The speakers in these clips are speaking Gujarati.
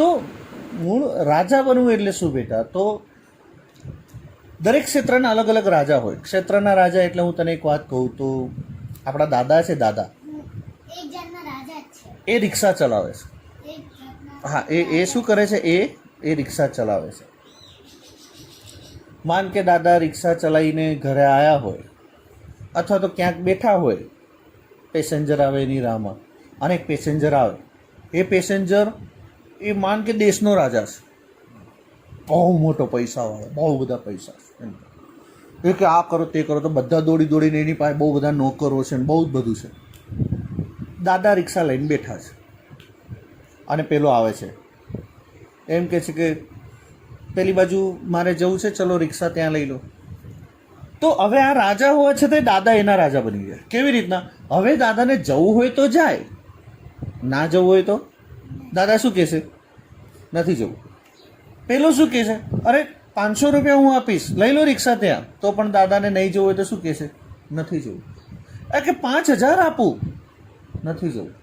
તો મૂળ રાજા બનવું એટલે શું બેટા? તો દરેક ક્ષેત્રના અલગ અલગ રાજા હોય. ક્ષેત્રના રાજા એટલે હું તને એક વાત કહું તો આપણા દાદા છે, દાદા એ રિક્ષા ચલાવે છે. હા, એ શું કરે છે? એ રિક્ષા ચલાવે છે. માન કે દાદા રિક્ષા ચલાવીને ઘરે આવ્યા હોય અથવા તો ક્યાંક બેઠા હોય, પેસેન્જર આવે એની રાહમાં, અને એક પેસેન્જર આવે. એ પેસેન્જર એ માન કે દેશનો રાજા છે, બહુ મોટો પૈસાવાળો, બહુ બધા પૈસા છે. એ કે આ કરો તે કરો તો બધા દોડી દોડીને એની પાસે બહુ બધા નોકરો છે ને બહુ જ બધું છે. દાદા રિક્ષા લઈને બેઠા છે અને પેલો આવે છે, એમ કહે છે કે પેલી બાજુ મારે જવું છે, ચલો રિક્ષા ત્યાં લઈ લો. તો હવે આ રાજા હોવા છતાં દાદા એના રાજા બની ગયા. કેવી રીતના? હવે દાદાને જવું હોય તો જાય, ના જવું હોય તો દાદા શું કહેશે? નથી જવું. પેલો શું કહેશે? અરે 500 રૂપિયા હું આપીશ, લઈ લો રિક્ષા ત્યાં. તો પણ દાદાને નહીં જવું હોય તો શું કહેશે? નથી જવું. કે 5000 આપું, નથી જવું.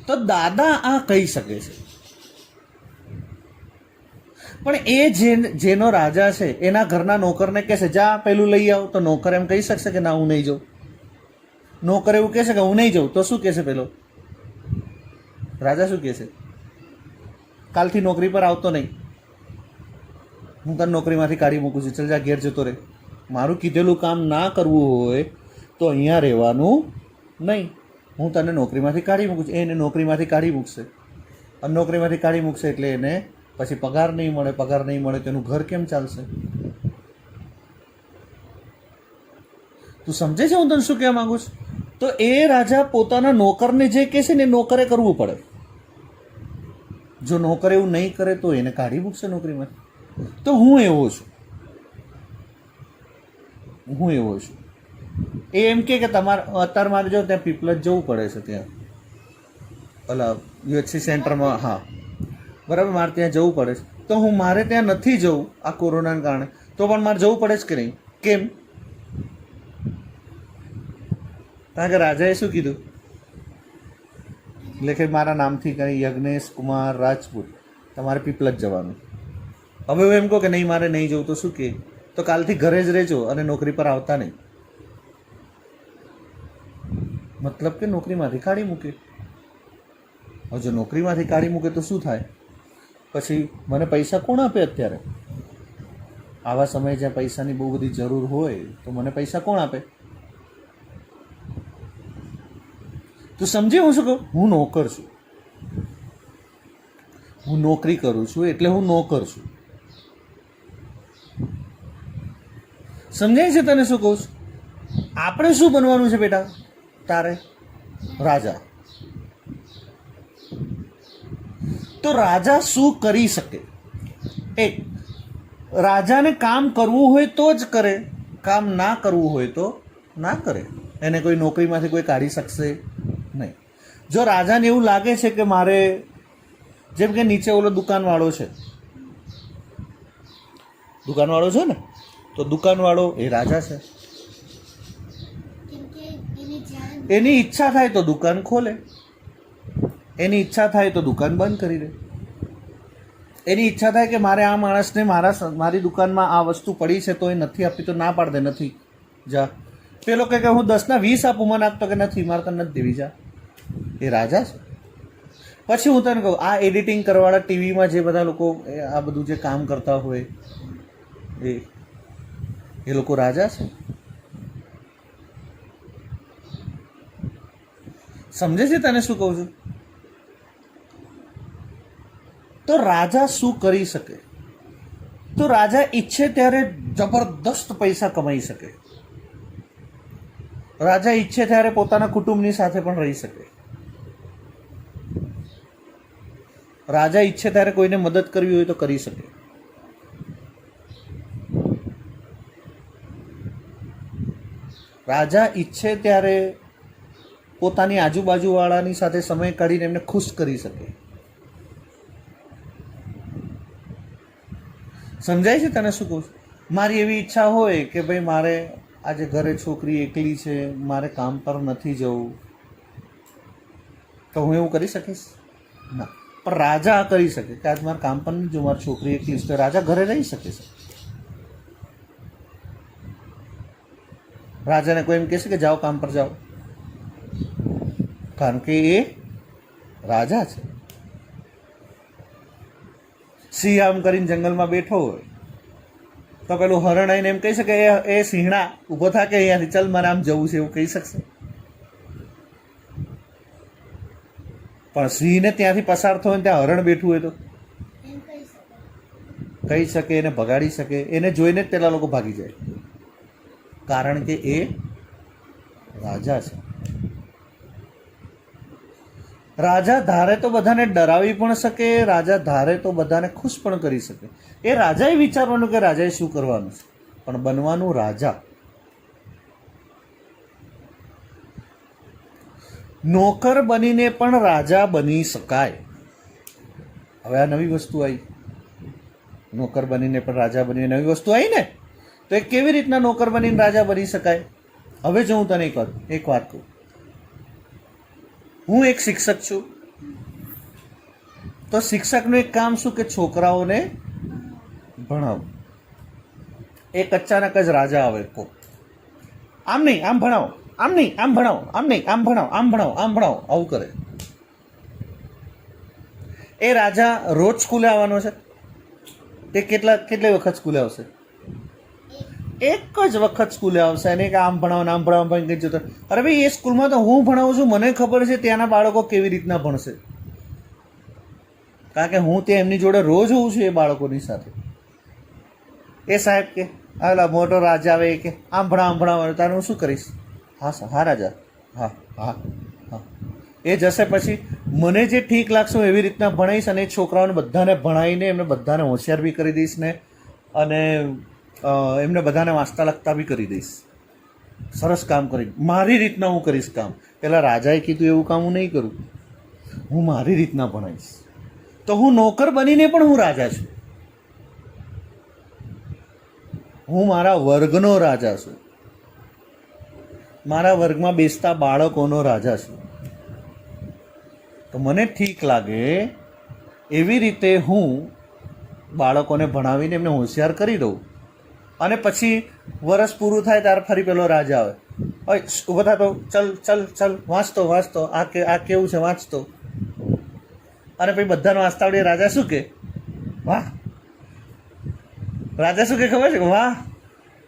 તો દાદા આ કહી શકે છે, પણ એ જેનો રાજા છે એના ઘરના નોકરને કહેશે જા પેલું લઈ આવ, તો નોકર એમ કહી શકશે કે ના હું નહીં જાઉં? નોકર એવું કહેશે કે હું નહીં જાઉં, તો શું કહેશે પેલો રાજા? શું કહેશે? કાલથી નોકરી પર આવતો નહીં, હું તને નોકરીમાંથી કાઢી મૂકું છું, ચાલ જા ઘેર જતો રહે. મારું કીધેલું કામ ના કરવું હોય તો અહીંયા રહેવાનું નહીં, હું તને નોકરીમાંથી કાઢી મૂકું છું. એને નોકરીમાંથી કાઢી મૂકશે, અને નોકરીમાંથી કાઢી મૂકશે એટલે એને પછી પગાર નહીં મળે. પગાર નહીં મળે તો એનું ઘર કેમ ચાલશે? તું સમજે છે હું તને શું કહેવા માંગુ છું? તો એ રાજા પોતાના નોકરને જે કહે છે ને એ નોકરે કરવું પડે. જો નોકર એવું નહીં કરે તો એને કાઢી મૂકશે નોકરીમાંથી. તો હું એવો છું. એ એમ કે તમારે અત્યારે મારે જો ત્યાં પીપલજ જવું પડે છે, ત્યાં ઓલા યુએચસી સેન્ટરમાં, હા બરાબર, મારે ત્યાં જવું પડે છે. તો હું મારે ત્યાં નથી જવું આ કોરોનાને કારણે, તો પણ મારે જવું પડે જ કે નહીં? કેમ? કારણ કે રાજાએ શું કીધું? એટલે કે મારા નામથી કંઈ યજ્ઞેશ કુમાર રાજપૂત, તમારે પીપલજ જવાનું. હવે હું એમ કહું કે નહીં મારે નહીં જવું, તો શું કહે? તો કાલથી ઘરે જ રહેજો અને નોકરી પર આવતા નહીં. મતલબ કે નોકરીમાંથી કાઢી મૂકે. હવે જો નોકરીમાંથી કાઢી મૂકે તો શું થાય? પછી મને પૈસા કોણ આપે? અત્યારે આવા સમયે જ્યાં પૈસાની બહુ બધી જરૂર હોય તો મને પૈસા કોણ આપે? તું સમજે હું શું કહું? હું નોકર છું, હું નોકરી કરું છું એટલે હું નોકર છું. સમજાય છે તને શું કહું છું? આપણે શું બનવાનું છે બેટા? તારે રાજા. તો રાજા શું કરી શકે? એક, રાજાને કામ કરવું હોય તો જ કરે, કામ ના કરવું હોય તો ના કરે. એને કોઈ નોકરીમાંથી કોઈ કાઢી શકશે નહીં. જો રાજાને એવું લાગે છે કે મારે, જેમ કે નીચે ઓલો દુકાનવાળો છે, દુકાનવાળો છે ને, તો દુકાનવાળો એ રાજા છે. એની ઈચ્છા થાય તો દુકાન ખોલે, એની ઈચ્છા થાય તો દુકાન બંધ કરી દે. એની ઈચ્છા થાય કે મારે આ માણસને મારી દુકાનમાં આ વસ્તુ પડી છે તો એ નથી આપી, તો ના પાડ દે, નથી, જા. પેલો કહે કે હું 10ના 20 આપું, મને આપતો કે નથી, મારે તને નથી દેવી, જા. એ રાજા છે. પછી હું તને કહું, આ એડિટિંગ કરવાવાળા ટીવીમાં જે બધા લોકો આ બધું જે કામ કરતા હોય એ લોકો રાજા છે. સમજે છે તને શું કહું છું? તો રાજા શું કરી શકે? તો રાજા ઈચ્છે ત્યારે જબરદસ્ત પૈસા કમાઈ શકે. રાજા ઈચ્છે ત્યારે પોતાના કુટુંબની સાથે પણ રહી શકે. રાજા ઈચ્છે ત્યારે કોઈને મદદ કરવી હોય તો કરી શકે. રાજા ઈચ્છે ત્યારે પોતાની આજુબાજુવાળાની સાથે સમય કાઢીને એમને ખુશ કરી શકે. સમજાય છે તને શું કહું છું? મારી એવી ઈચ્છા હોય કે ભાઈ મારે આજે ઘરે છોકરી એકલી છે, મારે કામ પર નથી જવું, તો હું એવું કરી શકીશ? ના, પણ રાજા આ કરી શકે કે આજ મારા કામ પર નહીં, જો મારી છોકરી એકલી છે તો રાજા ઘરે રહી શકે છે. રાજાને કોઈ એમ કહેશે કે જાઓ કામ પર જાઓ, કારણ કે એ રાજા છે. સિંહ આમ કરીને જંગલમાં બેઠો હોય તો પેલું હરણ આવીને એમ કહી શકે એ સિંહણા ઊભો થા કે અહીંયાથી ચાલ મારે આમ જવું છે, એવું કહી શકશે? પણ સિંહને ત્યાંથી પસાર થયો ને ત્યાં હરણ બેઠું હોય તો કહી શકે, એને ભગાડી શકે. એને જોઈને જ પેલા લોકો ભાગી જાય, કારણ કે એ રાજા છે. રાજા ધારે તો બધાને ડરાવી પણ શકે, રાજા ધારે તો બધાને ખુશ પણ કરી શકે. એ રાજાએ વિચારવાનું કે રાજાએ શું કરવાનું છે, પણ બનવાનું રાજા. નોકર બનીને પણ રાજા બની શકાય. હવે આ નવી વસ્તુ આવી, નોકર બનીને પણ રાજા બની, નવી વસ્તુ આવી ને. તો એ કેવી રીતના નોકર બનીને રાજા બની શકાય? હવે જો હું તને એક વાત કહું, હું એક શિક્ષક છું, તો શિક્ષકનું એક કામ શું કે છોકરાઓને ભણાવું. એક અચાનક જ રાજા આવે, કો આમ નહીં આમ ભણાવો, આમ નહીં આમ ભણાવો, આમ નહીં આમ ભણાવો, આમ ભણાવો, આમ ભણાવો, આવું કરે. એ રાજા રોજ સ્કૂલે આવવાનો છે? તે કેટલી વખત સ્કૂલે આવશે? એક જ વખત સ્કૂલે આવશે. અને કે આમ ભણાવો આમ ભણાવો કંઈ જતો, અરે ભાઈ એ સ્કૂલમાં તો હું ભણાવું છું, મને ખબર છે ત્યાંના બાળકો કેવી રીતના ભણશે, કારણ કે હું ત્યાં એમની જોડે રોજ હોઉં છું એ બાળકોની સાથે. એ સાહેબ કે હાલા મોટો રાજા આવે કે આમ ભણાવો તારે હું શું કરીશ? હા સર, હા રાજા, હા હા હા. એ જશે પછી મને જે ઠીક લાગશે હું એવી રીતના ભણાવીશ, અને એ છોકરાઓને બધાને ભણાવીને એમને બધાને હોશિયાર બી કરી દઈશ ને, અને એમને બધાને વાંચતા લખતા બી કરી દઈશ. સરસ કામ કરી, મારી રીતના હું કરીશ કામ. પેલા રાજાએ કીધું એવું કામ હું નહીં કરું, હું મારી રીતના ભણાવીશ. તો હું નોકર બનીને પણ હું રાજા છું, હું મારા વર્ગનો રાજા છું, મારા વર્ગમાં બેસતા બાળકોનો રાજા છું. તો મને ઠીક લાગે એવી રીતે હું બાળકોને ભણાવીને એમને હોશિયાર કરી દઉં, અને પછી વરસ પૂરું થાય ત્યારે ફરી પેલો રાજા આવે, ઓય ઊભો થતો, ચલ ચલ ચલ વાંચતો, આ કેવું છે વાંચતો. અને પછી બધાને વાંચતા આવડે. રાજા શું કે? વાહ. રાજા શું કે ખબર છે? વાહ,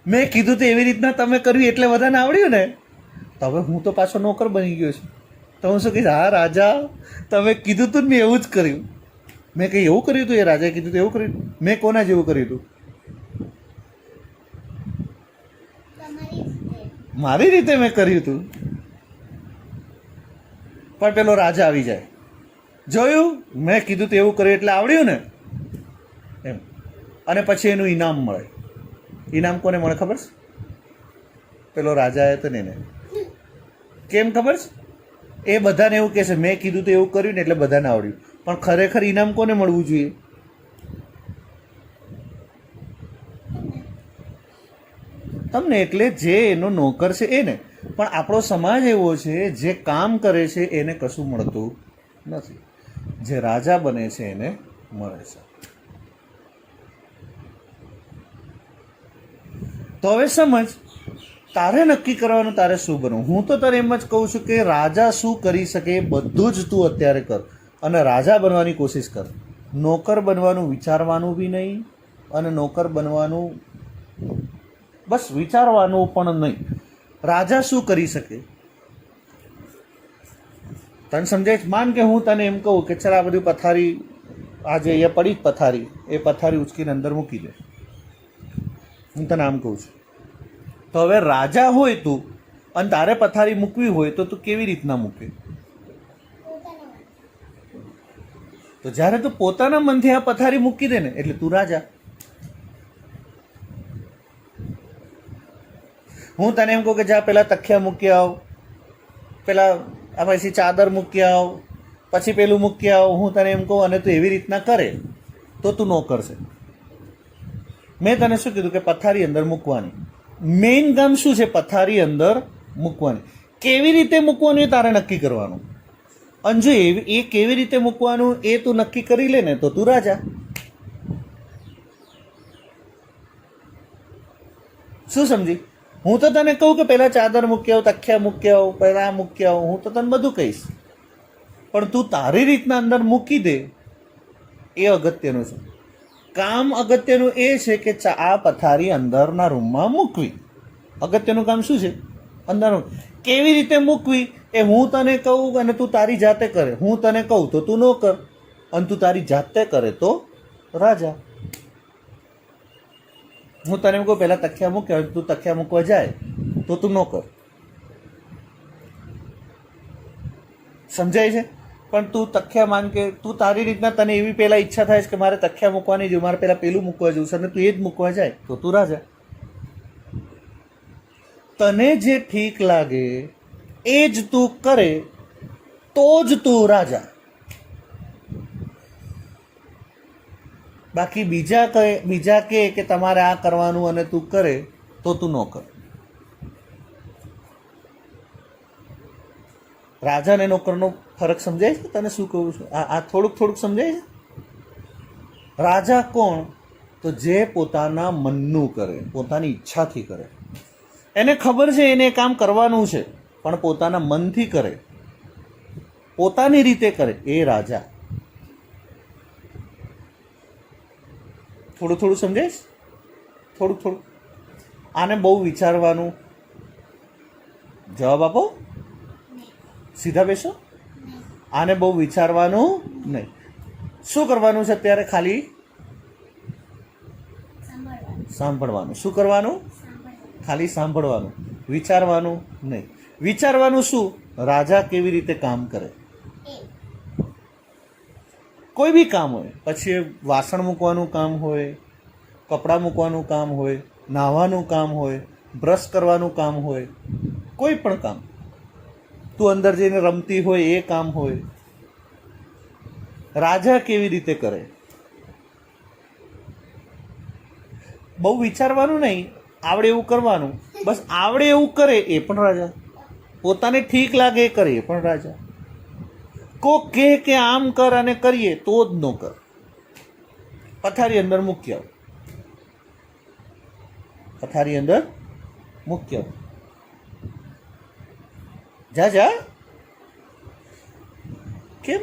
મેં કીધું તો એવી રીતના તમે કર્યું એટલે બધાને આવડ્યું ને. તો હવે હું તો પાછો નોકર બની ગયો છું, તો હું શું કહીશ? હા રાજા, તમે કીધું તું મેં એવું જ કર્યું. મેં કંઈ એવું કર્યું હતું? એ રાજાએ કીધું હતું એવું કર્યું? મેં કોના જેવું કર્યું હતું? મારી રીતે મેં કર્યું હતું. પણ પેલો રાજા આવી જાય, જોયું મેં કીધું તો એવું કર્યું એટલે આવડ્યું ને એમ. અને પછી એનું ઇનામ મળે. ઇનામ કોને મળે ખબર છે? પેલો રાજા હતો ને એને. કેમ ખબર છે? એ બધાને એવું કહેશે મેં કીધું તો એવું કર્યું ને એટલે બધાને આવડ્યું. પણ ખરેખર ઇનામ કોને મળવું જોઈએ? તમને. એટલે જે એનો નોકર છે એને. પણ આપણો સમાજ એવો છે જે કામ કરે છે એને કશું મળતું નથી, જે રાજા બને છે એને મળે છે. તો હવે સમજ, તારે નક્કી કરવાનું તારે શું બનવું. હું તો તારે એમ જ કહું છું કે રાજા શું કરી શકે એ બધું જ તું અત્યારે કર, અને રાજા બનવાની કોશિશ કર. નોકર બનવાનું વિચારવાનું બી નહીં, અને નોકર બનવાનું બસ વિચારવાનું પણ નહીં. રાજા શું કરી શકે તને સમજાય? માન કે હું તને એમ કહું કે ચાલ આ બધું પથારી આજે અહીંયા પડી જ પથારી, એ પથારી ઉચકીને અંદર મૂકી દે. હું તને આમ કહું છું. તો હવે રાજા હોય તું અને તારે પથારી મૂકવી હોય તો તું કેવી રીતના મૂકે? તો જ્યારે તું પોતાના મનથી આ પથારી મૂકી દે ને એટલે તું રાજા. હું તને એમ કહું કે જા પેલા તખિયા મૂકી આવ, પેલા આ પછી ચાદર મૂકી આવ, પછી પેલું મૂકી આવ. હું તને એમ કહું અને તું એવી રીતના કરે તો તું નોકર છે. મેં તને શું કીધું કે પથારી અંદર મૂકવાની. મેઇન કામ શું છે? પથારી અંદર મૂકવાની. કેવી રીતે મૂકવાનું એ તારે નક્કી કરવાનું. અને જો એ કેવી રીતે મૂકવાનું એ તું નક્કી કરી લે ને તો તું રાજા. શું સમજી? હું તો તને કહું કે પહેલાં ચાદર મૂકી આવ, તખિયા મૂકી આવ, પહેલાં આ મૂકી આવ, હું તો તને બધું કહીશ, પણ તું તારી રીતના અંદર મૂકી દે એ અગત્યનું છે. કામ અગત્યનું એ છે કે આ પથારી અંદરના રૂમમાં મૂકવી. અગત્યનું કામ શું છે? અંદર કેવી રીતે મૂકવી એ હું તને કહું અને તું તારી જાતે કરે. હું તને કહું તો તું ન કર, અને તું તારી જાતે કરે તો રાજા. હું તને કહું પહેલાં તખિયા મૂકે, તું તખિયા મૂકવા જાય તો તું ન કર. સમજાય છે? પણ તું તખિયા માન કે તું તારી રીતના તને એવી પહેલાં ઈચ્છા થાય છે કે મારે તખિયા મૂકવાની જોઈએ, મારે પહેલાં પેલું મૂકવા જવું છે, અને તું એ જ મૂકવા જાય તો તું રાજા. તને જે ઠીક લાગે એ જ તું કરે તો જ તું રાજા. બાકી બીજા કે તમારે આ કરવાનું અને તું કરે તો તું ન કર. રાજા ને નોકરનો ફરક સમજાય છે? તને શું કહું છું? આ થોડુંક સમજાય છે? રાજા કોણ? તો જે પોતાના મનનું કરે, પોતાની ઈચ્છાથી કરે. એને ખબર છે એને કામ કરવાનું છે, પણ પોતાના મનથી કરે, પોતાની રીતે કરે, એ રાજા. થોડું સમજાય છે? થોડું. આને બહુ વિચારવાનું. જવાબ આપો, સીધા બેસો. આને બહુ વિચારવાનું નહીં. શું કરવાનું છે અત્યારે? ખાલી સાંભળવાનું. શું કરવાનું? ખાલી સાંભળવાનું, વિચારવાનું નહીં. વિચારવાનું શું? રાજા કેવી રીતે કામ કરે. કોઈ બી કામ હોય, પછી વાસણ મૂકવાનું કામ હોય, કપડાં મૂકવાનું કામ હોય, નાહવાનું કામ હોય, બ્રશ કરવાનું કામ હોય, કોઈ પણ કામ, તું અંદર જઈને રમતી હોય એ કામ હોય, રાજા કેવી રીતે કરે. બહુ વિચારવાનું નહીં, આવડે એવું કરવાનું. બસ આવડે એવું કરે એ પણ રાજા. પોતાને ઠીક લાગે એ કરે એ પણ રાજા. કોક કહે કે આમ કર અને કરીએ તો જ ન કર. પથારી અંદર મૂકી આવ, પથારી અંદર મૂકી આવ. જા. કેમ?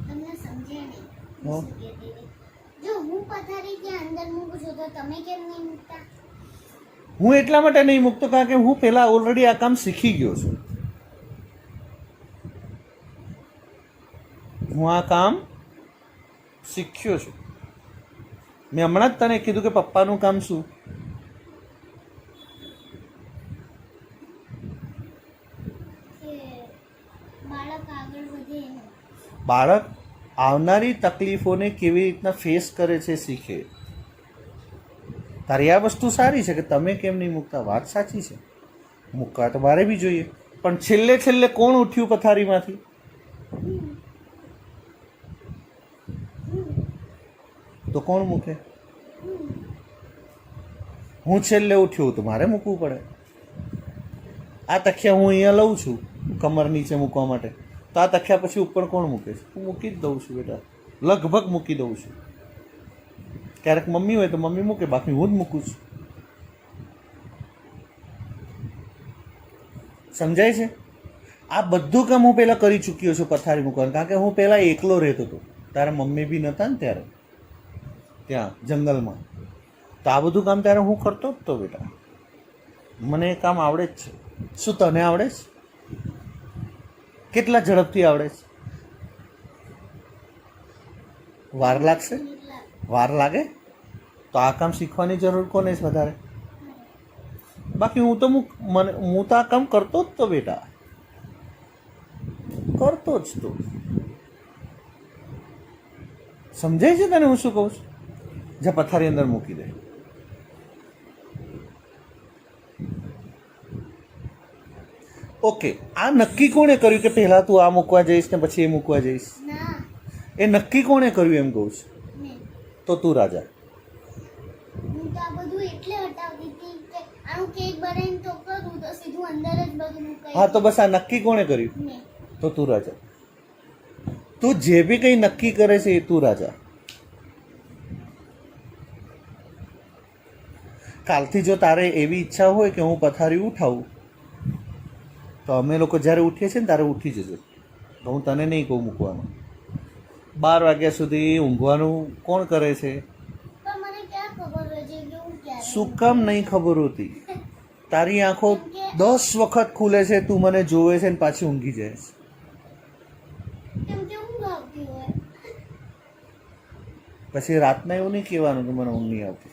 તમને સમજ્યા નહીં. જો હું પથારી ત્યાં અંદર મૂકું છું તો તમે કેમ નહીં મૂકતા? હું એટલા માટે નહીં મૂકતો કારણ કે હું પહેલાં ઓલરેડી આ કામ શીખી ગયો છું. હું આ કામ શીખ્યો છું. મેં હમણાં જ તને કીધું કે પપ્પાનું કામ શું? બાળક આવનારી તકલીફોને કેવી રીતના ફેસ કરે છે શીખે. તારી આ વસ્તુ સારી છે કે તમે કેમ નહીં મૂકતા. વાત સાચી છે, મૂકવા તો મારે બી જોઈએ, પણ છેલ્લે કોણ ઉઠ્યું પથારીમાંથી? તો કોણ મૂકે? હું છેલ્લે ઉઠ્યું તો મારે મૂકવું પડે. આ તખિયા હું અહીંયા લઉં છું કમર નીચે મૂકવા માટે, તો આ તખિયા પછી ઉપર કોણ મૂકે છે? હું મૂકી જ દઉં છું બેટા, લગભગ મૂકી દઉં છું. ક્યારેક મમ્મી હોય તો મમ્મી મૂકે, બાકી હું જ મૂકું છું. સમજાય છે? આ બધું કામ હું પહેલાં કરી ચૂક્યો છું પથારી મૂકવાનું, કારણ કે હું પહેલાં એકલો રહેતો હતો. તારે મમ્મી બી નહોતા ને ત્યારે ત્યાં જંગલમાં, તો આ બધું કામ ત્યારે હું કરતો જ તો બેટા. મને એ કામ આવડે જ છે. શું તને આવડે છે? કેટલા ઝડપથી આવડે છે? વાર લાગશે? વાર લાગે તો આ કામ શીખવાની જરૂર કોને છે વધારે? બાકી હું તો આ કામ કરતો જ તો બેટા, કરતો જ તો. સમજાય છે તને હું શું કહું છું? જ્યાં પથારી અંદર મૂકી દે. ઓકે, આ નક્કી કોણે કર્યું કે પહેલાં તું આ મૂકવા જઈશ ને પછી એ મૂકવા જઈશ? એ નક્કી કોણે કર્યું એમ કહું છું? તો તું રાજા. હું તો આ બધું એટલે હટાવતી હતી કે આનું કેક બનાવીને તો કરું તો સીધું અંદર જ બધું મુકાઈ હા તો બસ આ નક્કી કોણે કર્યું? ને તો તું રાજા. તું જે બી કંઈ નક્કી કરે છે એ તું રાજા. કાલથી જો તારે એવી ઈચ્છા હોય કે હું પથારી ઉઠાવું તો અમે લોકો જ્યારે ઉઠીએ છીએ ને ત્યારે ઉઠી જજો. તો હું તને નહીં કહું મૂકવાનું. 12 વાગ્યા સુધી ઊંઘવાનું કોણ કરે છે? પણ મને ક્યાં ખબર હોય છે કે હું ક્યારે શું કામ નહીં ખબર હોતી? તારી આંખો 10 વખત ખુલે છે, તું મને જોવે છે ને પાછી ઊંઘી જાય છે. કેમ કે ઊંઘ આવતી હોય. પછી રાતના એવું નહીં કહેવાનું કે મને ઊંઘ નહીં આવતી.